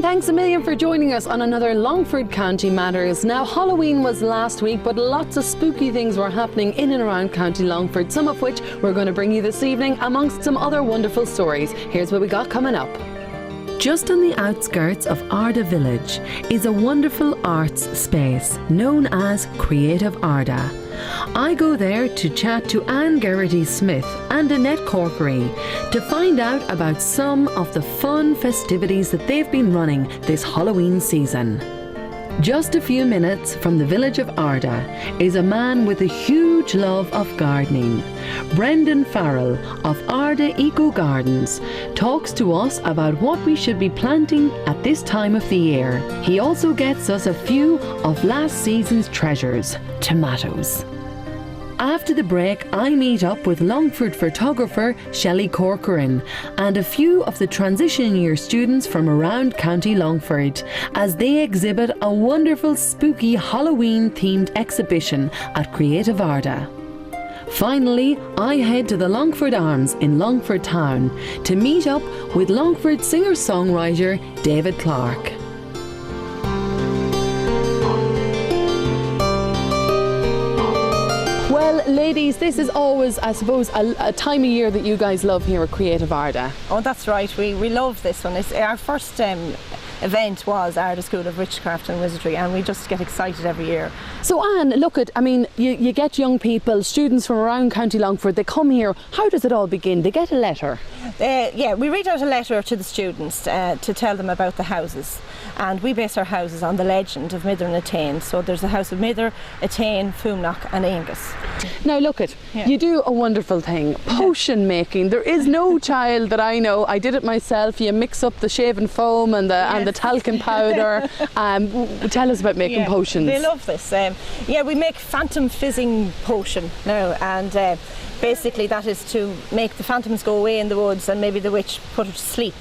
thanks a million for joining us on another Longford County Matters. Now, Halloween was last week, but lots of spooky things were happening in and around County Longford, some of which we're going to bring you this evening, amongst some other wonderful stories. Here's what we got coming up. Just on the outskirts of Arda Village is a wonderful arts space known as Creative Arda. I go there to chat to Anne Geraghty-Smith and Annette Corkery to find out about some of the fun festivities that they've been running this Halloween season. Just a few minutes from the village of Arda is a man with a huge love of gardening. Brendan Farrell of Arda Eco Gardens talks to us about what we should be planting at this time of the year. He also gets us a few of last season's treasures, tomatoes. After the break, I meet up with Longford photographer Shelley Corcoran and a few of the transition year students from around County Longford as they exhibit a wonderful spooky Halloween themed exhibition at Creative Arda. Finally, I head to the Longford Arms in Longford Town to meet up with Longford singer-songwriter David Clarke. Well, ladies, this is always, I suppose, a time of year that you guys love here at Creative Arda. Oh, that's right. We love this one. It's our first event was Arda School of Witchcraft and Wizardry, and we just get excited every year. So Anne, look at, I mean, you get young people, students from around County Longford, they come here. How does it all begin? They get a letter. Yeah, we read out a letter to the students to tell them about the houses, and we base our houses on the legend of Mither and Atane. So there's the house of Mither, Atane, Fumnock and Angus. Now look at, you do a wonderful thing, potion making. There is no child that I know, I did it myself, you mix up the shaving foam and the talcum powder. Tell us about making potions. They love this. Yeah, we make phantom fizzing potion now, and basically that is to make the phantoms go away in the woods and maybe the witch put her to sleep.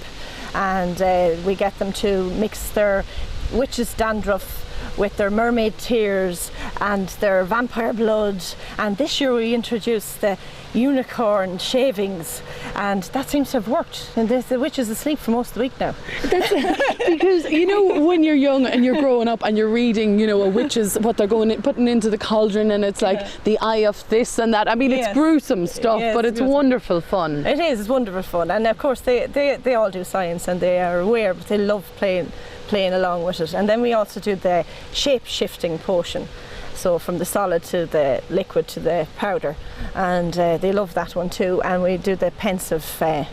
And we get them to mix their witch's dandruff with their mermaid tears and their vampire blood, and this year we introduced the unicorn shavings, and that seems to have worked, and the witch is asleep for most of the week now. Because you know, when you're young and you're growing up and you're reading, you know, a witch's, what they're putting into the cauldron, and it's like the eye of this and that. I mean, it's gruesome stuff, but it's wonderful fun. It is, it's wonderful fun, and of course they all do science and they are aware, but they love playing along with it. And then we also do the shape-shifting potion, so from the solid to the liquid to the powder, and they love that one too. And we do the pensive, where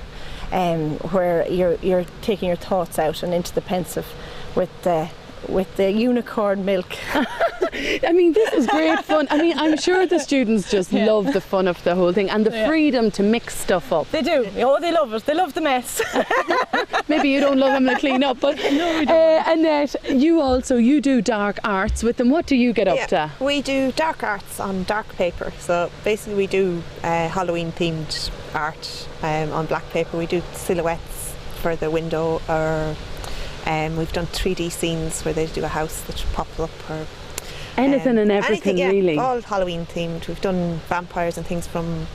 you're taking your thoughts out and into the pensive with the unicorn milk. I mean, this is great fun. I mean, I'm sure the students just love the fun of the whole thing and the freedom to mix stuff up. They do. Oh, they love it. They love the mess. Maybe you don't love them to clean up, but no, we don't. Annette, you do dark arts with them. What do you get up to? We do dark arts on dark paper. So basically we do Halloween themed art on black paper. We do silhouettes for the window, or we've done 3D scenes where they do a house that pops up, or anything and everything, really. All Halloween themed. We've done vampires and things from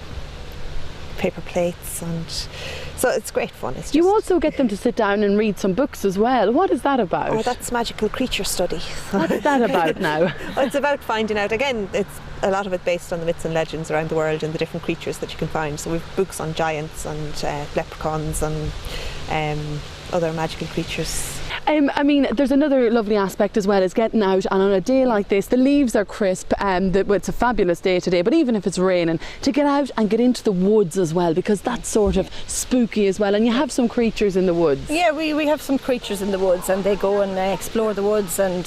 paper plates, and so it's great fun. It's you also get them to sit down and read some books as well. What is that about? Oh, that's magical creature study. What is that about now? Well, it's about finding out, again, it's a lot of it based on the myths and legends around the world and the different creatures that you can find. So we've books on giants and leprechauns and other magical creatures. I mean, there's another lovely aspect as well, is getting out, and on a day like this, the leaves are crisp, it's a fabulous day today, but even if it's raining, to get out and get into the woods as well, because that's sort of spooky as well, and you have some creatures in the woods. Yeah, we have some creatures in the woods, and they go and explore the woods and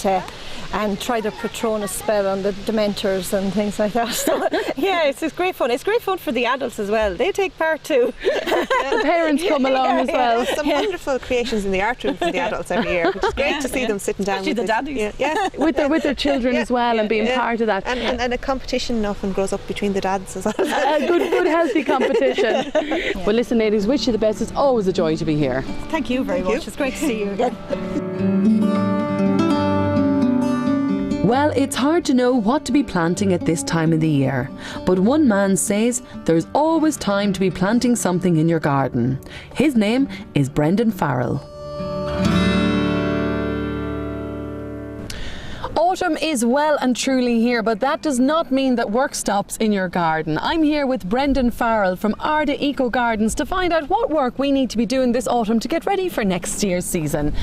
try their Patronus spell on the Dementors and things like that. So, yeah, it's great fun. It's great fun for the adults as well. They take part too. The parents come along as well. Some wonderful creations in the art room for the adults every year, which is great to see them sitting down with the daddies. With their children as well, and being part of that. And a competition often grows up between the dads as well. A good healthy competition. Well, listen, ladies, wish you the best. It's always a joy to be here. Thank you very much. It's great to see you again. Well, it's hard to know what to be planting at this time of the year, but one man says there's always time to be planting something in your garden. His name is Brendan Farrell. Autumn is well and truly here, but that does not mean that work stops in your garden. I'm here with Brendan Farrell from Arda Eco Gardens to find out what work we need to be doing this autumn to get ready for next year's season.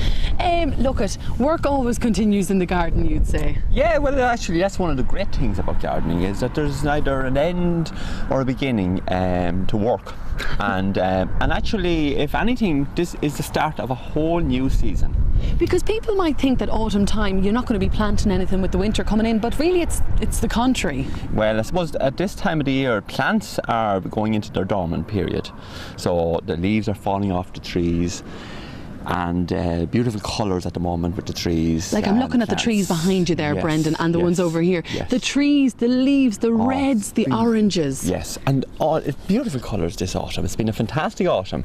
Look at, work always continues in the garden, you'd say. Yeah, well actually that's one of the great things about gardening, is that there's neither an end or a beginning to work. And actually, if anything, this is the start of a whole new season. Because people might think that autumn time you're not going to be planting anything with the winter coming in, but really it's the contrary. Well, I suppose at this time of the year plants are going into their dormant period, so the leaves are falling off the trees, and beautiful colours at the moment with the trees. Like I'm looking at the trees behind you there, yes, Brendan, and the ones over here. Yes. The trees, the leaves, the reds, the oranges. Yes, and it's beautiful colours this autumn. It's been a fantastic autumn.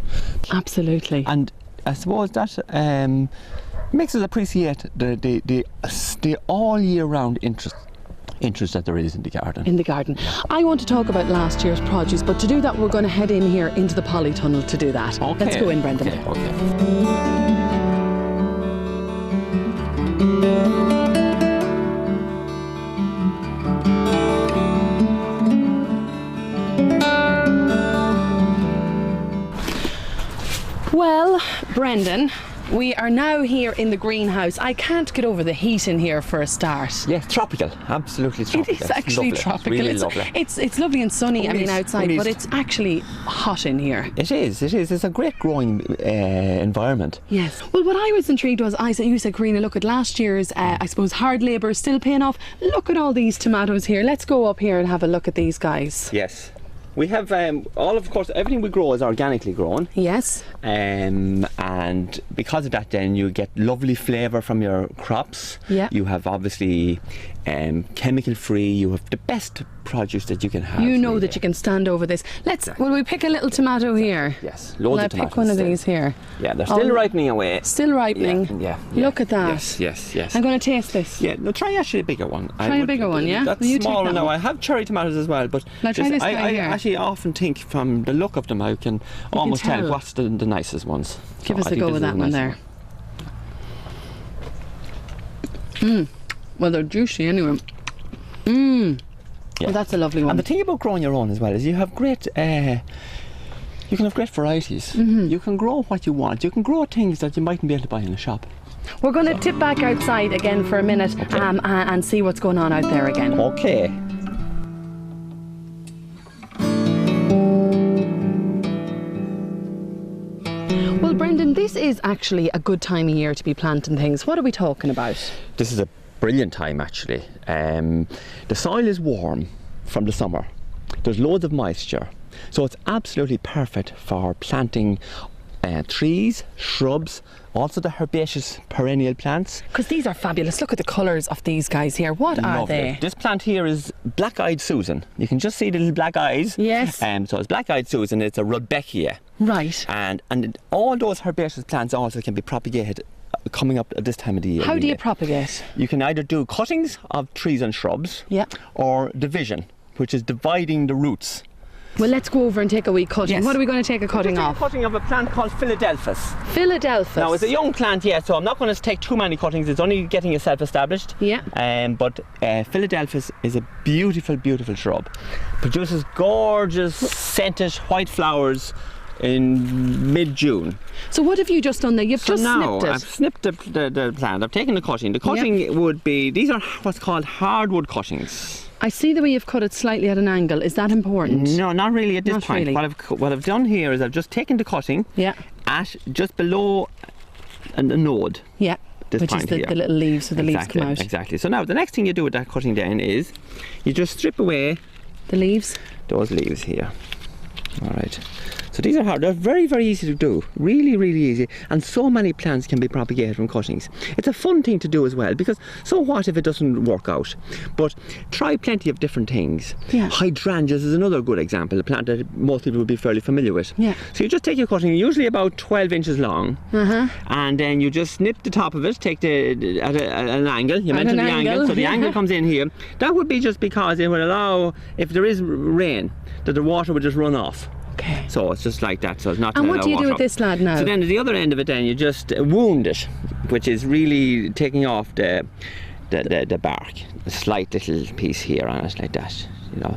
Absolutely. And I suppose that makes us appreciate the all year round interest that there is in the garden. In the garden. I want to talk about last year's produce, but to do that we're going to head in here into the polytunnel to do that. Okay. Let's go in, Brendan. Okay. Well, Brendan, we are now here in the greenhouse. I can't get over the heat in here for a start. Yeah, tropical, absolutely tropical. It is actually lovely. tropical. It's really lovely. It's lovely and sunny, outside, but it's it's actually hot in here. It is. It's a great growing environment. Yes. Well, what I was intrigued was, you said, Karina, look at last year's, I suppose, hard labour is still paying off. Look at all these tomatoes here. Let's go up here and have a look at these guys. Yes. We have of course, everything we grow is organically grown. Yes. And because of that, then you get lovely flavour from your crops. Yeah. You have obviously chemical free. You have the best produce that you can have. You know really. that you can stand over this. Will we pick a little tomato here? Yes, Will loads I of tomatoes. pick one of these here? Yeah, they're still ripening away. Still ripening. Yeah. Look at that. Yes. I'm going to taste this. Yeah, no, try actually a bigger one. Try a bigger one, yeah? That's Will you take smaller that now. one? I have cherry tomatoes as well, but Now try this guy I here. actually often think from the look of them, I can almost tell what's the nicest ones. Give So us I a think go this with is that a one nice there. Well, they're juicy anyway. Yeah. Well, that's a lovely one. And the thing about growing your own as well is you have great. You can have great varieties. You can grow what you want. You can grow things that you mightn't be able to buy in a shop. We're going to tip back outside again for a minute and see what's going on out there again. Okay. Well, Brendan, this is actually a good time of year to be planting things. What are we talking about? This is a brilliant time actually. The soil is warm from the summer. There's loads of moisture. So it's absolutely perfect for planting trees, shrubs, also the herbaceous perennial plants. Because these are fabulous. Look at the colours of these guys here. What are Lovely. they? This plant here is black-eyed Susan. You can just see the little black eyes. Yes. So it's black-eyed Susan. It's a Rudbeckia. Right. And all those herbaceous plants also can be propagated coming up at this time of the year. How do really. you propagate? You can either do cuttings of trees and shrubs, Yeah. or division, which is dividing the roots. Well, let's go over and take a wee cutting. Yes. What are we going to take a cutting We're of? a cutting of a plant called Philadelphus. Philadelphus. Now, it's a young plant yet, so I'm not going to take too many cuttings. It's only getting itself established. Yeah. But Philadelphus is a beautiful, beautiful shrub. Produces gorgeous, scented white flowers in mid-June. So what have you just done there? You've just snipped it. I've snipped the plant. I've taken the cutting. The cutting would be, these are what's called hardwood cuttings. I see the way you've cut it slightly at an angle. Is that important? No, not really at this Not point. really. What I've done here is I've just taken the cutting Yeah. at just below a node. Yeah. This Which is point the here. little leaves, so the leaves Exactly, come out. Exactly. So now the next thing you do with that cutting then is you just strip away The leaves. those leaves here. All right. So these are hard. They're very, very easy to do. Really, really easy. And so many plants can be propagated from cuttings. It's a fun thing to do as well, because so what if it doesn't work out? But try plenty of different things. Yeah. Hydrangeas is another good example, a plant that most people would be fairly familiar with. Yeah. So you just take your cutting, usually about 12 inches long, and then you just snip the top of it, take the at an angle. You mentioned the angle, so the angle comes in here. That would be just because it would allow, if there is rain, that the water would just run off. Okay. So it's just like that, so it's not. And what do you do with this lad now? So then at the other end of it, then you just wound it, which is really taking off the bark, a slight little piece here on it like that,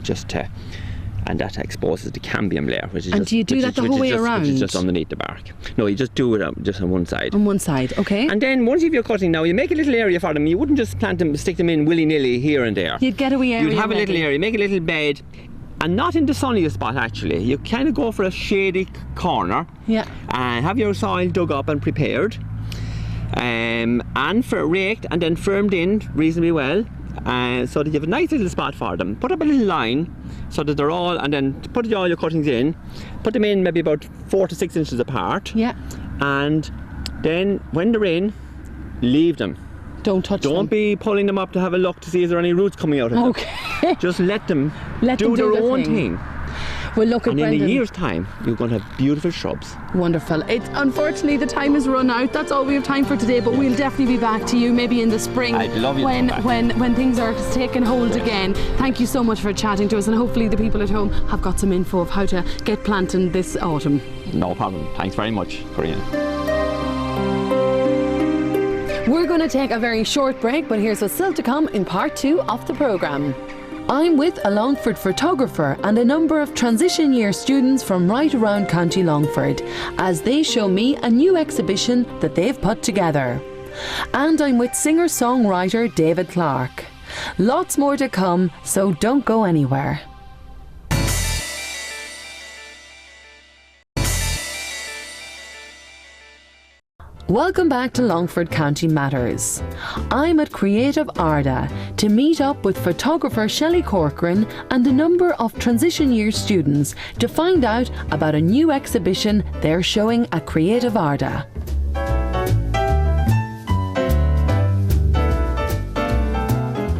just to, and that exposes the cambium layer, which is and just, do you do that the whole way around? Which is just underneath the bark. No, you just do it just on one side. On one side, okay. And then once you're cutting now, you make a little area for them. You wouldn't just plant them, stick them in willy-nilly here and there. You'd get a wee area. You'd have a little ready. area, make a little bed, and not in the sunniest spot actually. You kind of go for a shady corner. Yeah. And have your soil dug up and prepared. And raked and then firmed in reasonably well. So that you have a nice little spot for them. Put up a little line so that they're all, and then put all your cuttings in. Put them in maybe about 4 to 6 inches apart. Yeah. And then when they're in, leave them. Don't touch them. Don't be pulling them up to have a look to see if there are any roots coming out of them. Okay. Just let them Let them do do their their own thing. thing. Well, look at And in Brendan. a year's time, you're going to have beautiful shrubs. Wonderful. Unfortunately, the time has run out. That's all we have time for today, but we'll definitely be back to you maybe in the spring. I'd love you to when, come back. when things are taking hold again. Thank you so much for chatting to us, and hopefully the people at home have got some info of how to get planting this autumn. No problem. Thanks very much, Corinne. We're going to take a very short break, but here's what's still to come in part 2 of the programme. I'm with a Longford photographer and a number of transition year students from right around County Longford as they show me a new exhibition that they've put together. And I'm with singer-songwriter David Clarke. Lots more to come, so don't go anywhere. Welcome back to Longford County Matters. I'm at Creative Arda to meet up with photographer Shelley Corcoran and a number of transition year students to find out about a new exhibition they're showing at Creative Arda.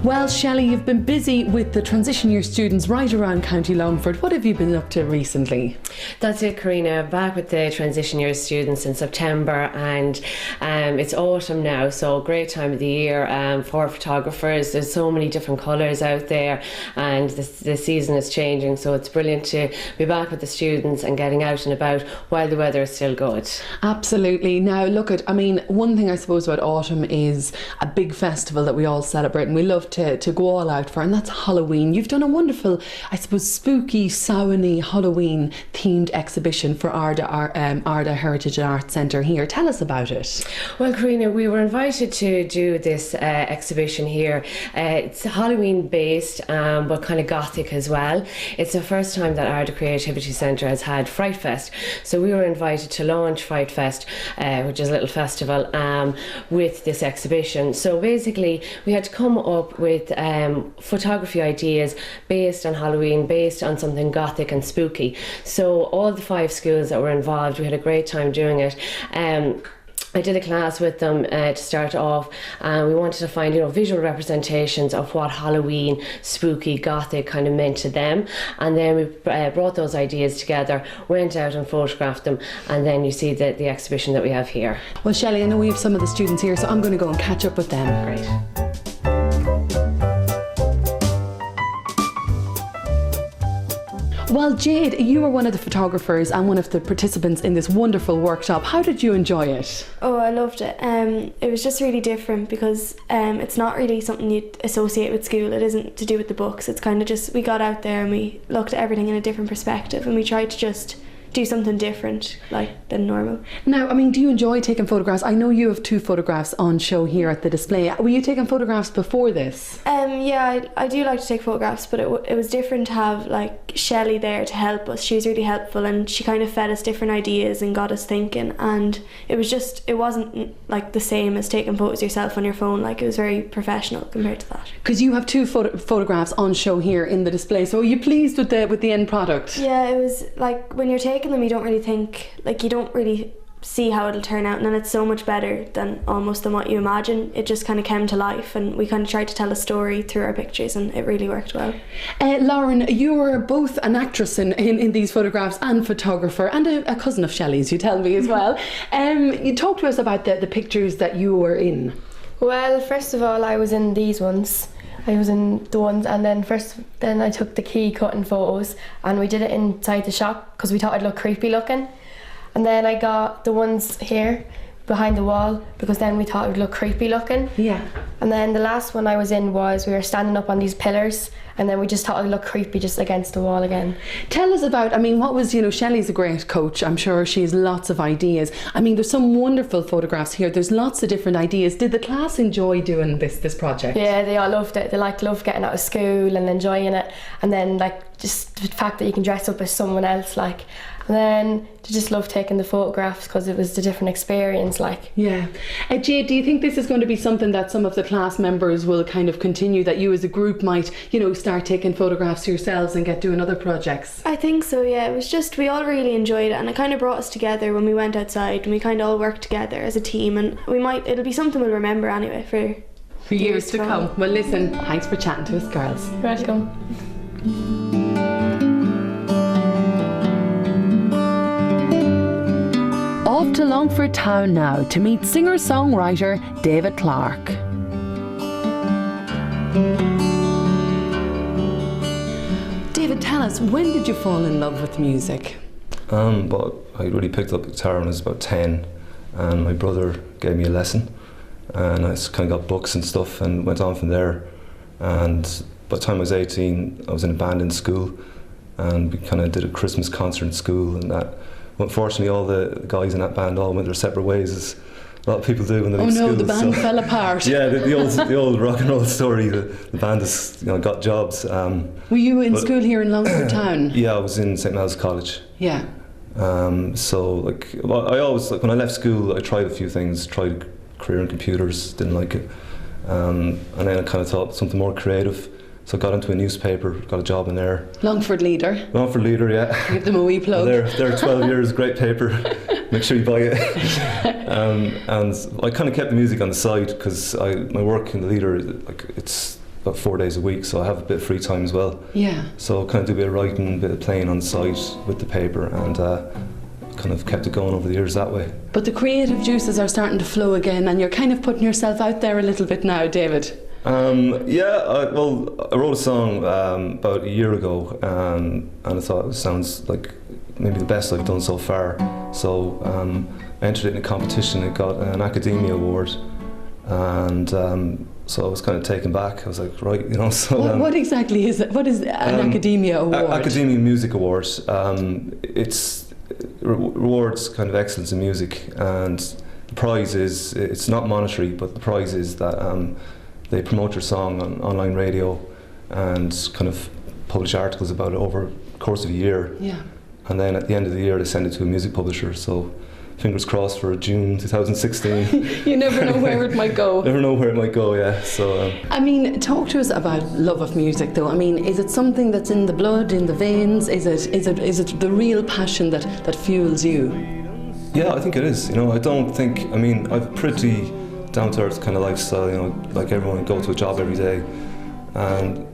Well, Shelley, you've been busy with the transition year students right around County Longford. What have you been up to recently? That's it, Karina. Back with the transition year students in September, and it's autumn now, so great time of the year for photographers. There's so many different colours out there, and the season is changing, so it's brilliant to be back with the students and getting out and about while the weather is still good. Absolutely. Now, one thing I suppose about autumn is a big festival that we all celebrate and we love to go all out for, and that's Halloween. You've done a wonderful, I suppose, spooky, Samhain Halloween themed exhibition for Arda Heritage and Arts Centre here. Tell us about it. Well, Karina, we were invited to do this exhibition here. It's Halloween based, but kind of gothic as well. It's the first time that Arda Creativity Centre has had Fright Fest, so we were invited to launch Fright Fest, which is a little festival, with this exhibition. So basically we had to come up with photography ideas based on Halloween, based on something gothic and spooky. So all the 5 schools that were involved, we had a great time doing it. I did a class with them to start off, and we wanted to find visual representations of what Halloween, spooky, gothic kind of meant to them, and then we brought those ideas together, went out and photographed them, and then you see the exhibition that we have here. Well, Shelley, I know we have some of the students here, so I'm going to go and catch up with them. Great. Well, Jade, you were one of the photographers and one of the participants in this wonderful workshop. How did you enjoy it? Oh, I loved it. It was just really different because it's not really something you'd associate with school. It isn't to do with the books. It's kind of just, we got out there and we looked at everything in a different perspective, and we tried to just do something different than normal. Now, do you enjoy taking photographs? I know you have 2 photographs on show here at the display. Were you taking photographs before this? Yeah, I do like to take photographs, but it was different to have Shelley there to help us. She was really helpful, and she kind of fed us different ideas and got us thinking, and it wasn't the same as taking photos yourself on your phone. It was very professional compared to that. Because you have 2 photographs on show here in the display, so are you pleased with the end product? Yeah, it was when you're taking them, you don't really think, you don't really see how it'll turn out, and then it's so much better than what you imagine. It just kind of came to life, and we kind of tried to tell a story through our pictures, and it really worked well. Lauren, you were both an actress in these photographs and photographer, and a cousin of Shelley's, you tell me as well. You talk to us about the pictures that you were in. Well, first of all, I was in these ones. I was in the ones, and then I took the key cutting photos, and we did it inside the shop because we thought I'd look creepy looking. And then I got the ones here behind the wall because then we thought it would look creepy looking. Yeah. And then the last one I was in was we were standing up on these pillars and then we just thought it would look creepy just against the wall again. Tell us about, I mean, what was, Shelley's a great coach. I'm sure she has lots of ideas. I mean, there's some wonderful photographs here. There's lots of different ideas. Did the class enjoy doing this project? Yeah, they all loved it. They loved getting out of school and enjoying it. And then just the fact that you can dress up as someone else, and then they just loved taking the photographs because it was a different experience, Yeah. Jade, do you think this is going to be something that some of the class members will kind of continue, that you as a group might, start taking photographs yourselves and get doing other projects? I think so, yeah. It was just, we all really enjoyed it and it kind of brought us together when we went outside and we kind of all worked together as a team, and it'll be something we'll remember anyway for years to come. Well, listen, thanks for chatting to us, girls. You're welcome. Off to Longford town now to meet singer-songwriter David Clarke. David, tell us, when did you fall in love with music? But I really picked up guitar when I was about 10, and my brother gave me a lesson, and I kind of got books and stuff and went on from there. And by the time I was 18, I was in a band in school, and we kind of did a Christmas concert in school, and that. Unfortunately, all the guys in that band all went their separate ways, as a lot of people do when they leave school. Oh no, the band fell apart. Yeah, the old rock and roll story. The band has got jobs. Were you in school here in Longford town? Yeah, I was in St Mel's College. Yeah. So I always, when I left school, I tried a few things. Tried a career in computers, didn't like it, and then I kind of thought something more creative. So I got into a newspaper, got a job in there. Longford Leader. Longford Leader, yeah. Give them a wee plug. They're 12 years, great paper. Make sure you buy it. And I kind of kept the music on the side because my work in the Leader, it's about 4 days a week, so I have a bit of free time as well. Yeah. So I kind of do a bit of writing, a bit of playing on the side with the paper, and kind of kept it going over the years that way. But the creative juices are starting to flow again, and you're kind of putting yourself out there a little bit now, David. I wrote a song about a year ago, and I thought it sounds like maybe the best I've done so far. So I entered it in a competition. It got an Academia Award, and so I was kind of taken back. I was like, right, So what exactly is it? What is an Academia Award? Academia Music Awards. It's rewards kind of excellence in music, and the prize is, it's not monetary, but the prize is that they promote your song on online radio and kind of publish articles about it over the course of a year. Yeah. And then at the end of the year, they send it to a music publisher. So fingers crossed for June 2016. You never know where it might go. Never know where it might go, yeah. So. I mean, talk to us about love of music, though. I mean, is it something that's in the blood, in the veins? Is it the real passion that fuels you? Yeah, I think it is. I don't think. I mean, I've pretty down-to-earth kind of lifestyle, like everyone, go to a job every day, and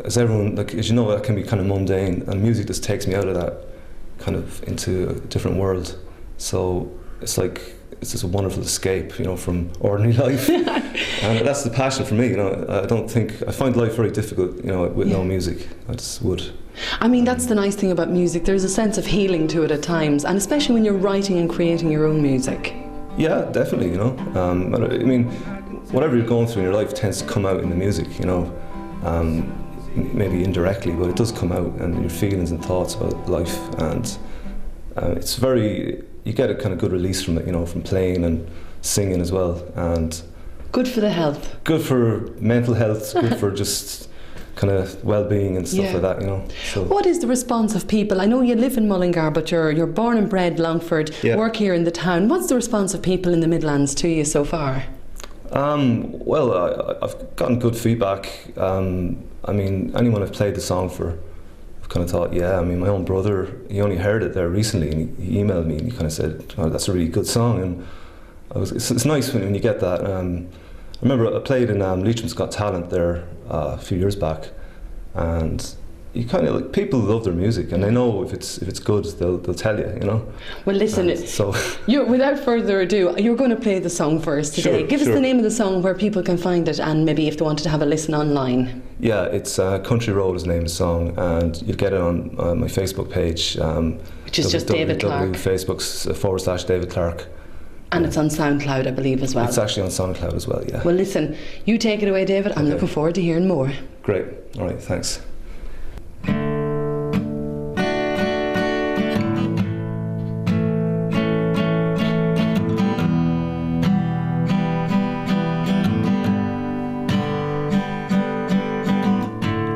as you know, that can be kind of mundane, and music just takes me out of that, kind of into a different world. So it's just a wonderful escape, from ordinary life, and that's the passion for me. I find life very difficult, with no music. I just would. I mean, that's the nice thing about music. There's a sense of healing to it at times, and especially when you're writing and creating your own music. Yeah, definitely, I mean, whatever you're going through in your life tends to come out in the music, maybe indirectly, but it does come out, and your feelings and thoughts about life, and it's you get a kind of good release from it, from playing and singing as well, and good for the health. Good for mental health, good for just kind of well-being and stuff like that, So. What is the response of people? I know you live in Mullingar, but you're born and bred Longford, work here in the town. What's the response of people in the Midlands to you so far? Well, I've gotten good feedback. I mean, anyone I've played the song for, I've kind of thought, I mean, my own brother, he only heard it there recently, and he emailed me and he kind of said, oh, that's a really good song. And it's nice when you get that. I remember I played in Leitrim's Got Talent there a few years back, and you kind of people love their music, and they know if it's good, they'll tell you, Well, listen, without further ado, you're going to play the song for us today. Give us the name of the song, where people can find it, and maybe if they wanted to have a listen online. Yeah, it's Country Road is the name of the song, and you'll get it on my Facebook page, which is just David Clarke. Facebook's /David Clarke. And it's on SoundCloud, I believe, as well. It's actually on SoundCloud as well, yeah. Well, listen, you take it away, David. I'm Okay. looking forward to hearing more. Great. All right, thanks.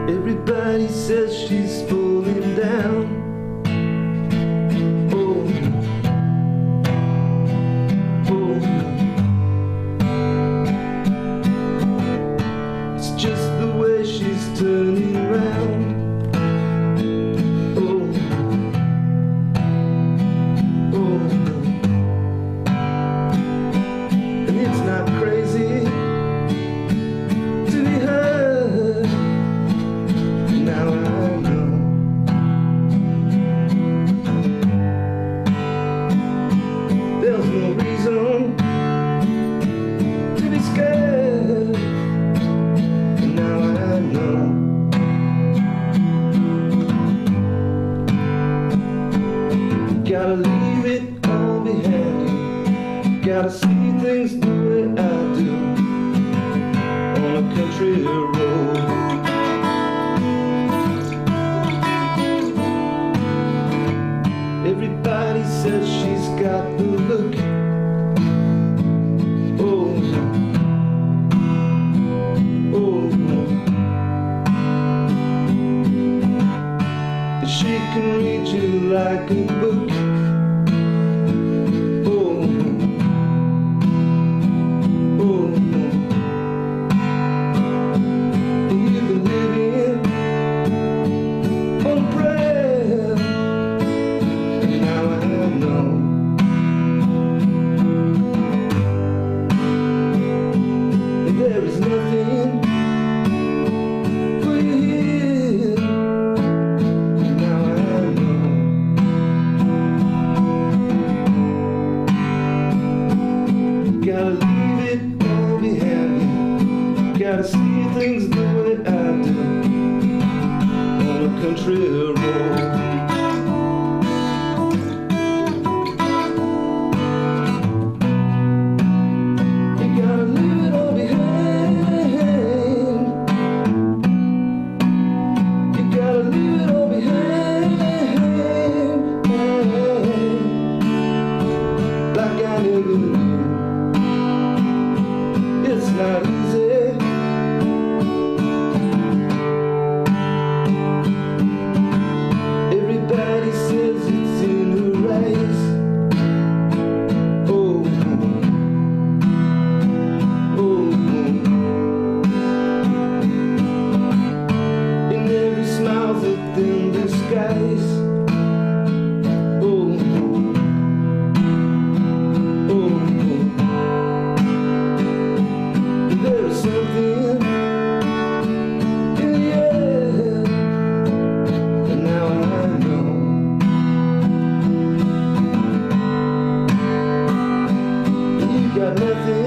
Everybody says she's falling down. Oh, oh, it's just the way she's turning around. Oh, oh, and it's not crazy to be heard. Now I know there's no reason to be scared. Now I know you gotta leave it all behind you. Gotta see things the way I do on a country road. Everybody says she's got the look. Oh, oh, she can read you like a book. Oh, oh, you've been living on prayer. Now I know there is nothing for you here. Now I know you gotta leave it all behind you. Gotta see things the way I do on a country road. You gotta leave it all behind. You gotta leave it all behind. Like I never knew. It's not easy. Everybody says it's in her eyes. Oh, oh, and every smile's a thin disguise. Oh, oh, there's something in the air, and now I know. You got nothing